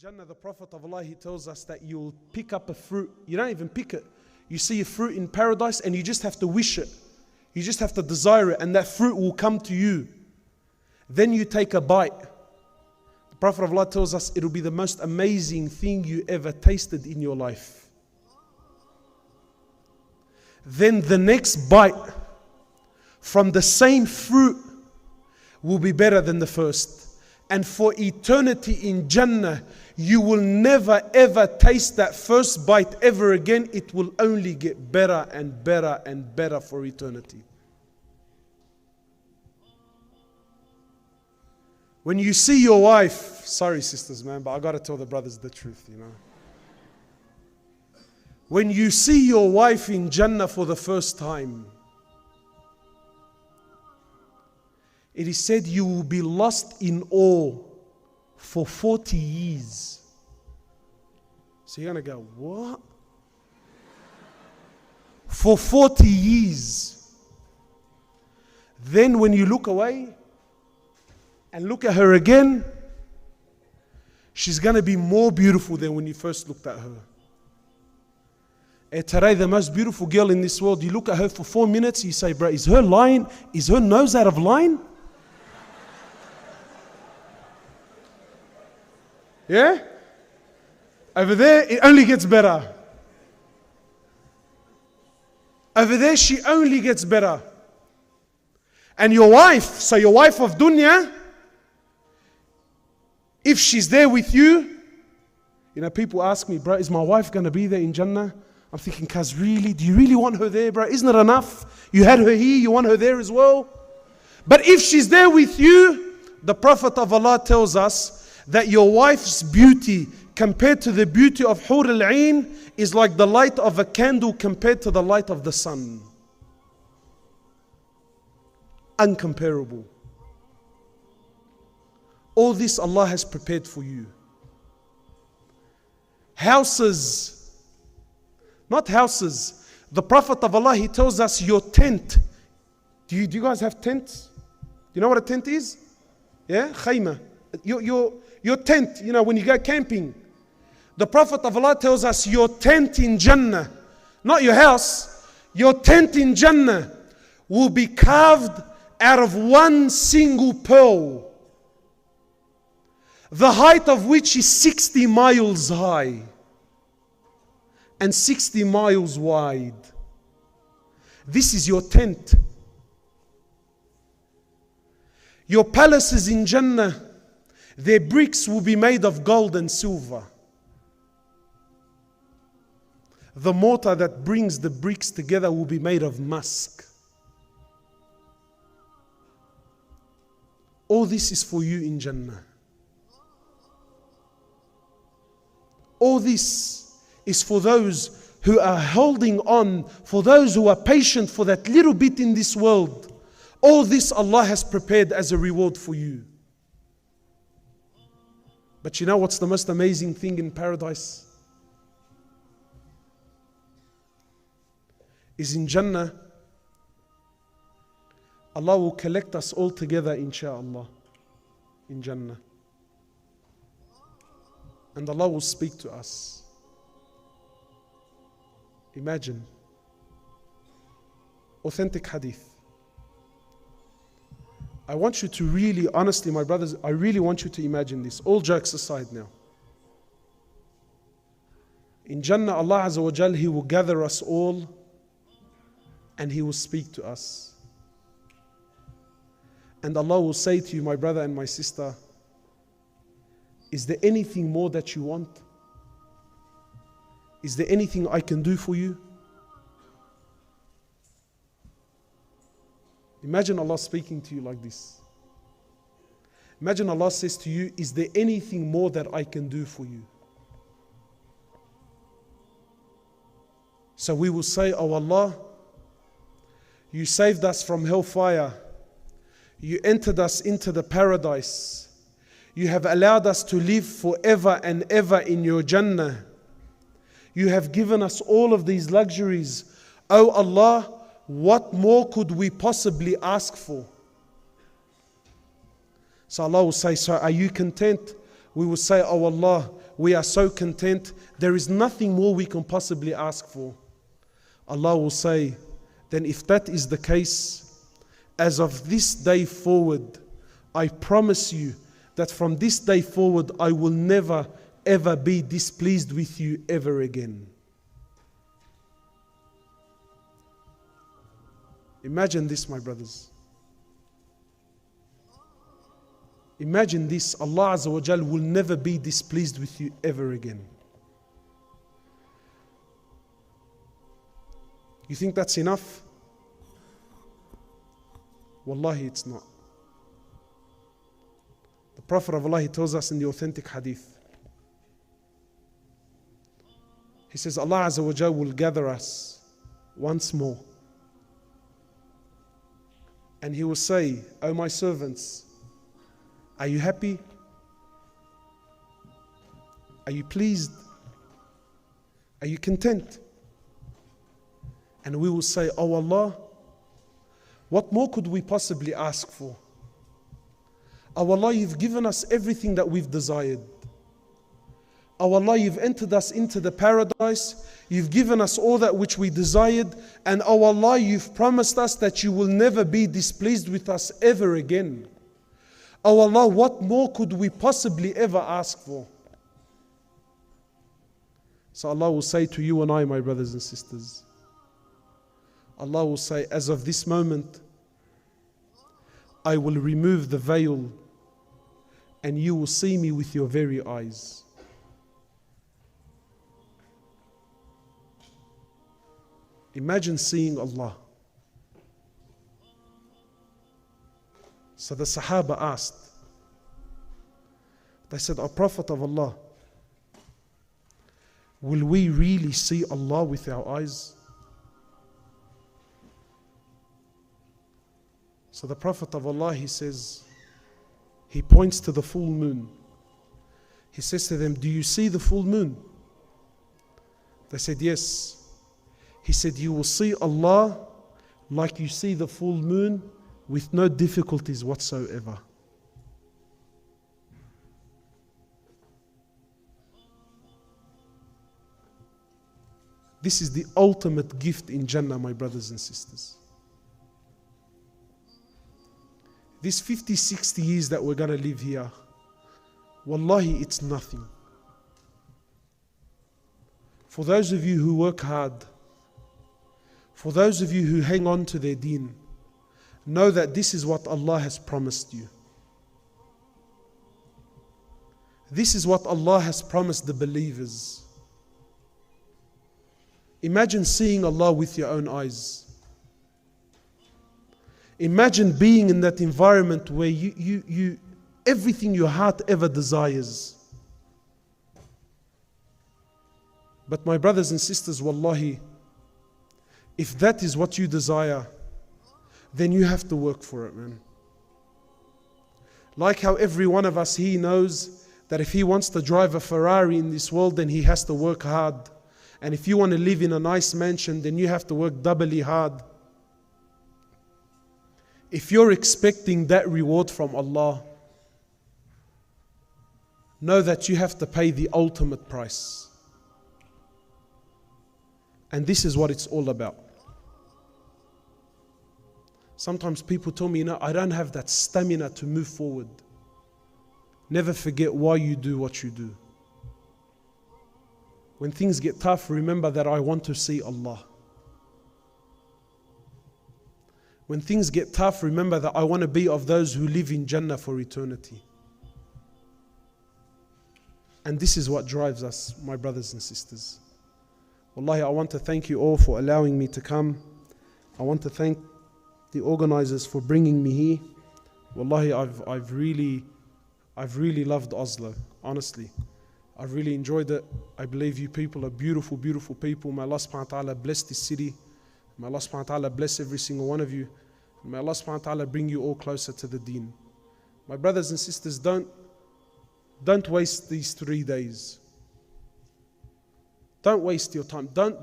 Jannah, the Prophet of Allah, he tells us that you'll pick up a fruit. You don't even pick it. You see a fruit in paradise and you just have to wish it. You just have to desire it and that fruit will come to you. Then you take a bite. The Prophet of Allah tells us it'll be the most amazing thing you ever tasted in your life. Then the next bite from the same fruit will be better than the first. And for eternity in Jannah, you will never ever taste that first bite ever again. It will only get better and better and better for eternity. When you see your wife, sorry sisters man, but I got to tell the brothers the truth, you know. When you see your wife in Jannah for the first time, it is said you will be lost in awe for 40 years. So you're going to go, what? For 40 years. Then when you look away and look at her again, she's going to be more beautiful than when you first looked at her. Today, the most beautiful girl in this world, you look at her for 4 minutes, you say, bro, is her line, is her nose out of line? Yeah? Over there, it only gets better. Over there, she only gets better. And your wife, so your wife of dunya, if she's there with you, you know, people ask me, bro, is my wife going to be there in Jannah? I'm thinking, cuz really, do you really want her there, bro? Isn't it enough? You had her here, you want her there as well? But if she's there with you, the Prophet of Allah tells us that your wife's beauty compared to the beauty of Hur al-Ain is like the light of a candle compared to the light of the sun. Uncomparable. All this Allah has prepared for you. Houses, not houses. The Prophet of Allah, he tells us your tent. Do you guys have tents? Do you know what a tent is? Yeah, khayma. Your tent, you know, when you go camping. The Prophet of Allah tells us your tent in Jannah, not your house, your tent in Jannah will be carved out of one single pearl, the height of which is 60 miles high and 60 miles wide. This is your tent. Your palaces in Jannah, their bricks will be made of gold and silver. The mortar that brings the bricks together will be made of musk. All this is for you in Jannah. All this is for those who are holding on, for those who are patient for that little bit in this world. All this Allah has prepared as a reward for you. But you know what's the most amazing thing in paradise? Is in Jannah, Allah will collect us all together, insha'Allah, in Jannah. And Allah will speak to us. Imagine. Authentic hadith. I want you to really, honestly, my brothers, I really want you to imagine this. All jokes aside now. In Jannah, Allah Azza wa Jal, He will gather us all and He will speak to us. And Allah will say to you, my brother and my sister, is there anything more that you want? Is there anything I can do for you? Imagine Allah speaking to you like this. Imagine Allah says to you, is there anything more that I can do for you? So we will say, oh Allah, you saved us from hellfire. You entered us into the paradise. You have allowed us to live forever and ever in your Jannah. You have given us all of these luxuries. Oh Allah, what more could we possibly ask for? So Allah will say, so are you content? We will say, oh Allah, we are so content, there is nothing more we can possibly ask for. Allah will say, then if that is the case, as of this day forward, I promise you that from this day forward, I will never ever be displeased with you ever again. Imagine this, my brothers. Imagine this, Allah Azza wa Jal will never be displeased with you ever again. You think that's enough? Wallahi, it's not. The Prophet of Allah, he tells us in the authentic hadith. He says, Allah Azza wa Jal will gather us once more. And He will say, O my servants, are you happy? Are you pleased? Are you content? And we will say, Oh Allah, what more could we possibly ask for? Oh Allah, you've given us everything that we've desired. Oh Allah, you've entered us into the paradise. You've given us all that which we desired. And oh Allah, you've promised us that you will never be displeased with us ever again. Oh Allah, what more could we possibly ever ask for? So Allah will say to you and I, my brothers and sisters, Allah will say, as of this moment, I will remove the veil and you will see me with your very eyes. Imagine seeing Allah. So the Sahaba asked, they said, O Prophet of Allah, will we really see Allah with our eyes? So the Prophet of Allah, he says, he points to the full moon. He says to them, do you see the full moon? They said, yes. He said, you will see Allah like you see the full moon with no difficulties whatsoever. This is the ultimate gift in Jannah, my brothers and sisters. These 50, 60 years that we're going to live here, wallahi, it's nothing. For those of you who work hard, for those of you who hang on to their deen, know that this is what Allah has promised you. This is what Allah has promised the believers. Imagine seeing Allah with your own eyes. Imagine being in that environment where you everything your heart ever desires. But my brothers and sisters, wallahi, if that is what you desire, then you have to work for it, man. Like how every one of us, he knows that if he wants to drive a Ferrari in this world, then he has to work hard. And if you want to live in a nice mansion, then you have to work doubly hard. If you're expecting that reward from Allah, know that you have to pay the ultimate price. And this is what it's all about. Sometimes people tell me, I don't have that stamina to move forward. Never forget why you do what you do. When things get tough, remember that I want to see Allah. When things get tough, remember that I want to be of those who live in Jannah for eternity. And this is what drives us, my brothers and sisters. Wallahi, I want to thank you all for allowing me to come. I want to thank the organizers for bringing me here. Wallahi, I've really loved Oslo, honestly. I've really enjoyed it. I believe you people are beautiful, beautiful people. May Allah subhanahu wa ta'ala bless this city. May Allah subhanahu wa ta'ala bless every single one of you. May Allah subhanahu wa ta'ala bring you all closer to the deen. My brothers and sisters, don't waste these 3 days. Don't waste your time. Don't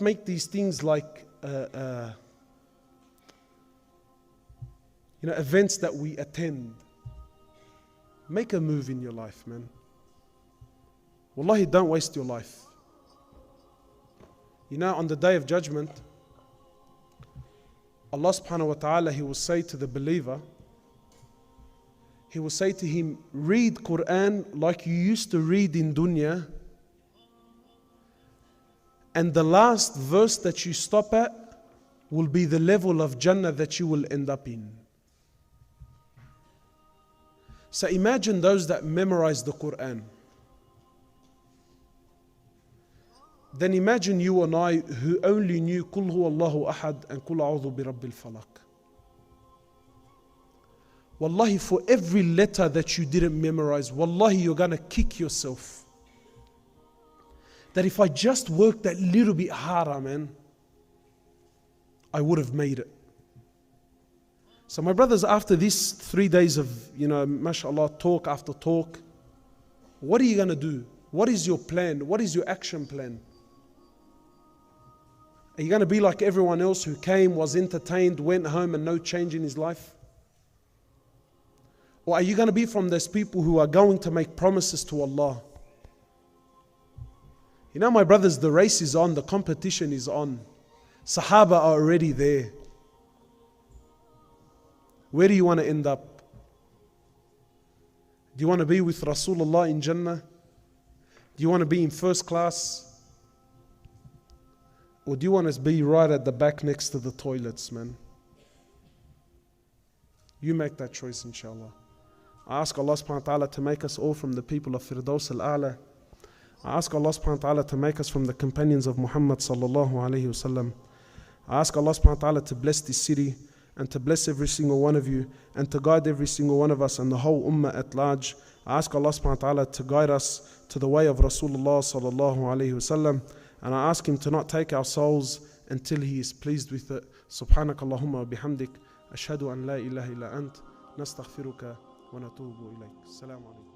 make these things like events that we attend. Make a move in your life, man. Wallahi, don't waste your life. You know, on the day of judgment, Allah subhanahu wa ta'ala, He will say to the believer, He will say to him, read Quran like you used to read in dunya, and the last verse that you stop at will be the level of Jannah that you will end up in. So imagine those that memorize the Quran. Then imagine you and I who only knew Qul huwallahu ahad and Qul a'udhu bi rabbil falaq. Wallahi, for every letter that you didn't memorize, wallahi, you're gonna kick yourself. That if I just worked that little bit harder, man, I would have made it. So my brothers, after these 3 days of, mashallah, talk after talk, what are you gonna do? What is your plan? What is your action plan? Are you gonna be like everyone else who came, was entertained, went home and no change in his life? Or are you going to be from those people who are going to make promises to Allah? You know, my brothers, the race is on, the competition is on. Sahaba are already there. Where do you want to end up? Do you want to be with Rasulullah in Jannah? Do you want to be in first class? Or do you want to be right at the back next to the toilets, man? You make that choice, inshallah. I ask Allah subhanahu wa ta'ala to make us all from the people of Firdaus al-A'la. I ask Allah subhanahu wa ta'ala to make us from the companions of Muhammad sallallahu alayhi wasallam. I ask Allah subhanahu wa ta'ala to bless this city and to bless every single one of you and to guide every single one of us and the whole ummah at large. I ask Allah subhanahu wa ta'ala to guide us to the way of Rasulullah sallallahu alayhi wasallam, and I ask Him to not take our souls until He is pleased with it. Subhanakallahumma wa bihamdik. Ashhadu an la ilaha illa ant. Nastaghfiruka ونتوب إليك. السلام عليكم.